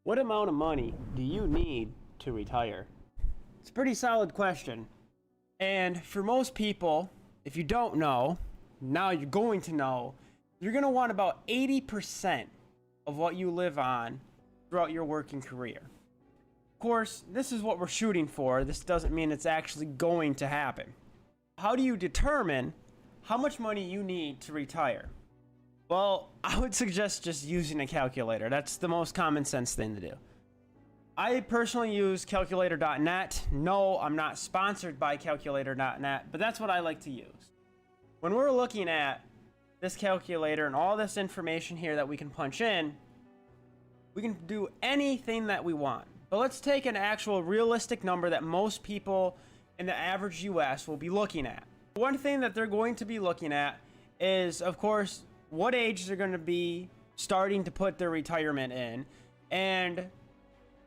What amount of money do you need to retire? It's a pretty solid question. And for most people, if you don't know, now you're going to know, you're going to want about 80% of what you live on throughout your working career. Of course, this is what we're shooting for. This doesn't mean it's actually going to happen. How do you determine how much money you need to retire? Well, I would suggest just using a calculator. That's the most common sense thing to do. I personally use calculator.net. No, I'm not sponsored by calculator.net, but that's what I like to use. When we're looking at this calculator and all this information here that we can punch in, we can do anything that we want. But let's take an actual realistic number that most people in the average US will be looking at. One thing that they're going to be looking at is, of course, what age they're going to be starting to put their retirement in and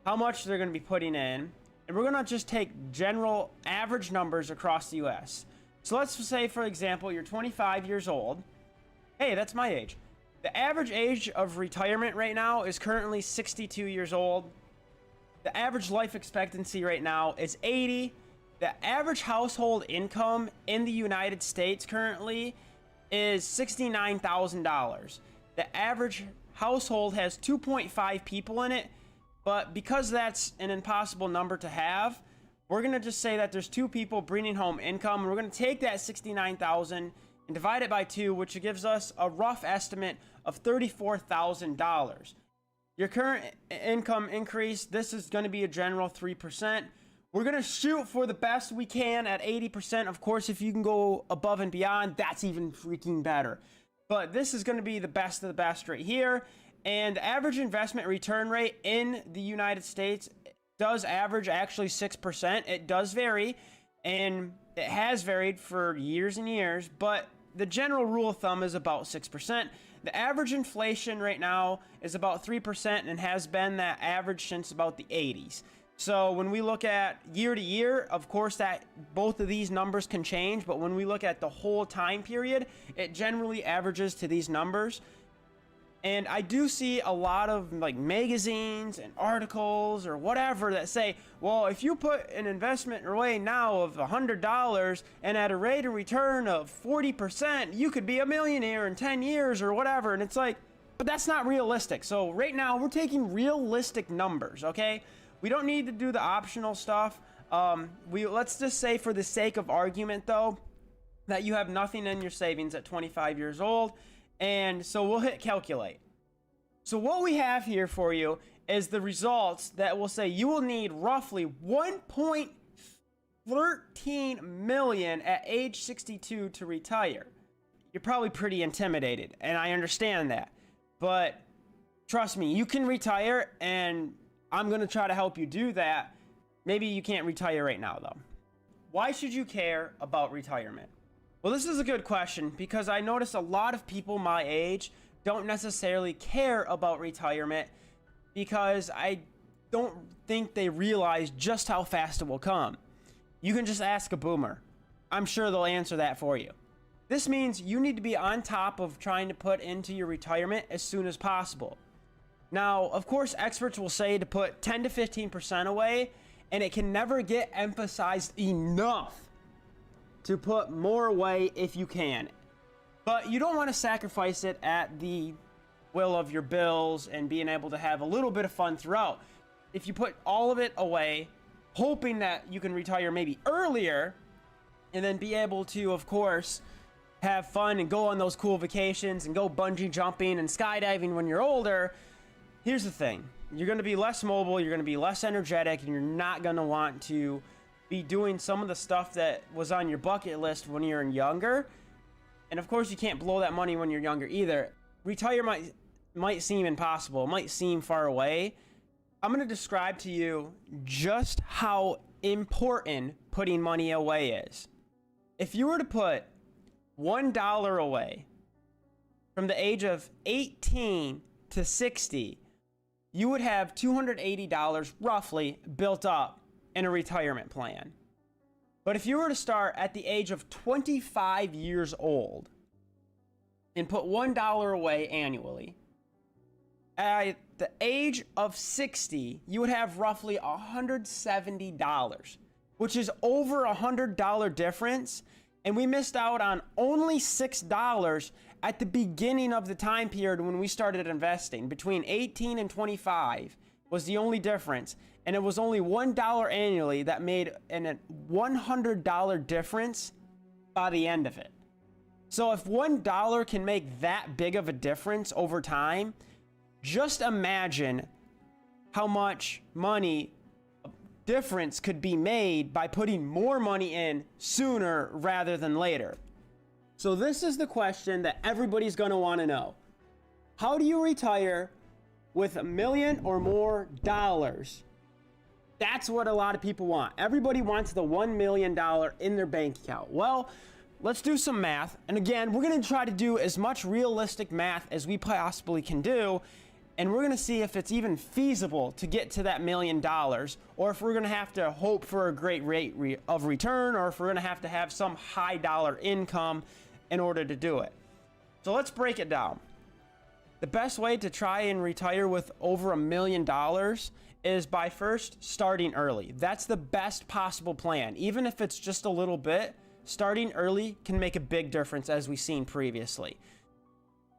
how much they're going to be putting in. And we're going to just take general average numbers across the US. So let's say, for example, you're 25 years old. Hey, that's my age. The average age of retirement right now is currently 62 years old. The average life expectancy right now is 80. The average household income in the United States currently is $69,000. The average household has 2.5 people in it, but because that's an impossible number to have, we're going to just say that there's 2 people bringing home income, and we're going to take that $69,000 and divide it by 2, which gives us a rough estimate of $34,000. Your current income increase, this is going to be a general 3%. We're going to shoot for the best we can at 80%. Of course, if you can go above and beyond, that's even freaking better. But this is going to be the best of the best right here. And the average investment return rate in the United States does average actually 6%. It does vary, and it has varied for years and years, but the general rule of thumb is about 6%. The average inflation right now is about 3% and has been that average since about the 80s. So when we look at year to year, of course that both of these numbers can change, but when we look at the whole time period, it generally averages to these numbers. And I do see a lot of like magazines and articles or whatever that say, well, if you put an investment away now of $100 and at a rate of return of 40%, you could be a millionaire in 10 years or whatever. And it's like, but that's not realistic. So right now we're taking realistic numbers, okay? We don't need to do the optional stuff. Let's just say, for the sake of argument though, that you have nothing in your savings at 25 years old. And so we'll hit calculate. So what we have here for you is the results that will say you will need roughly 1.13 million at age 62 to retire. You're probably pretty intimidated, and I understand that. But trust me, you can retire, and I'm going to try to help you do that. Maybe you can't retire right now, though. Why should you care about retirement? Well, this is a good question because I notice a lot of people my age don't necessarily care about retirement because I don't think they realize just how fast it will come. You can just ask a boomer. I'm sure they'll answer that for you. This means you need to be on top of trying to put into your retirement as soon as possible. Now, of course, experts will say to put 10 to 15% away, and it can never get emphasized enough to put more away if you can. But you don't want to sacrifice it at the will of your bills and being able to have a little bit of fun throughout. If you put all of it away, hoping that you can retire maybe earlier, and then be able to, of course, have fun and go on those cool vacations and go bungee jumping and skydiving when you're older, here's the thing. You're going to be less mobile, you're going to be less energetic, and you're not going to want to be doing some of the stuff that was on your bucket list when you're younger. And of course, you can't blow that money when you're younger either. Retire might seem impossible, it might seem far away. I'm going to describe to you just how important putting money away is. If you were to put $1 away from the age of 18 to 60, you would have $280 roughly built up in a retirement plan. But if you were to start at the age of 25 years old and put $1 away annually, the age of 60, you would have roughly $170, which is over $100 difference. And we missed out on only $6 at the beginning of the time period when we started investing. Between 18 and 25 was the only difference. And it was only $1 annually that made a $100 difference by the end of it. So if $1 can make that big of a difference over time, just imagine how much money difference could be made by putting more money in sooner rather than later. So this is the question that everybody's going to want to know. How do you retire with $1 million or more dollars? That's what a lot of people want. Everybody wants the $1 million in their bank account. Well, let's do some math. And again, we're going to try to do as much realistic math as we possibly can do. And we're going to see if it's even feasible to get to that $1 million, or if we're going to have to hope for a great rate of return, or if we're going to have some high dollar income in order to do it. So let's break it down. The best way to try and retire with over $1 million is by first starting early. That's the best possible plan. Even if it's just a little bit, starting early can make a big difference, as we've seen previously.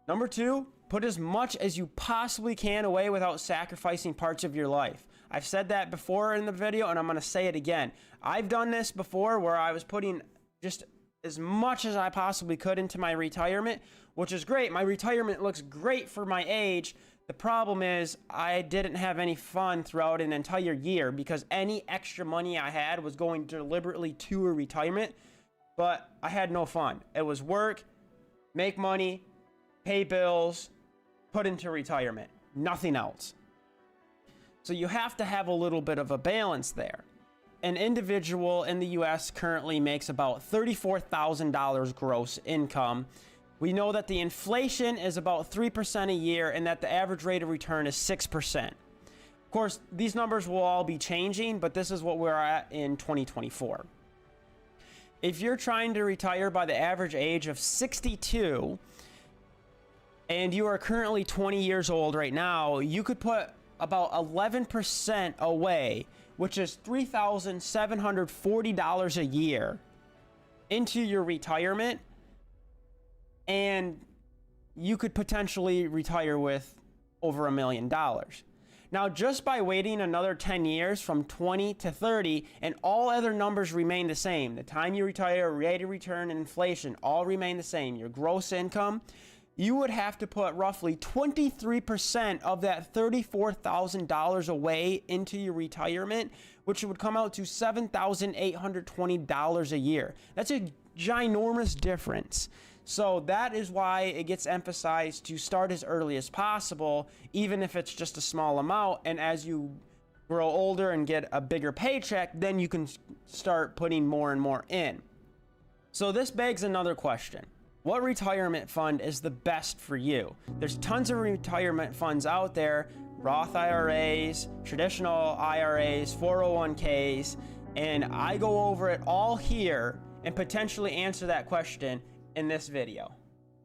Number two, put as much as you possibly can away without sacrificing parts of your life. I've said that before in the video, and I'm going to say it again. I've done this before where I was putting just as much as I possibly could into my retirement, which is great. My retirement looks great for my age. The problem is I didn't have any fun throughout an entire year because any extra money I had was going deliberately to a retirement, but I had no fun. It was work, make money, pay bills, put into retirement, nothing else. So you have to have a little bit of a balance there. An individual in the US currently makes about $34,000 gross income. We know that the inflation is about 3% a year and that the average rate of return is 6%. Of course, these numbers will all be changing, but this is what we're at in 2024. If you're trying to retire by the average age of 62, and you are currently 20 years old right now, you could put about 11% away, which is $3,740 a year into your retirement, and you could potentially retire with over $1 million. Now, just by waiting another 10 years from 20 to 30, and all other numbers remain the same, the time you retire, rate of return, and inflation all remain the same, your gross income, you would have to put roughly 23% of that $34,000 away into your retirement, which would come out to $7,820 a year. That's a ginormous difference. So that is why it gets emphasized to start as early as possible, even if it's just a small amount. And as you grow older and get a bigger paycheck, then you can start putting more and more in. So this begs another question. What retirement fund is the best for you? There's tons of retirement funds out there, Roth IRAs, traditional IRAs, 401ks, and I go over it all here and potentially answer that question in this video.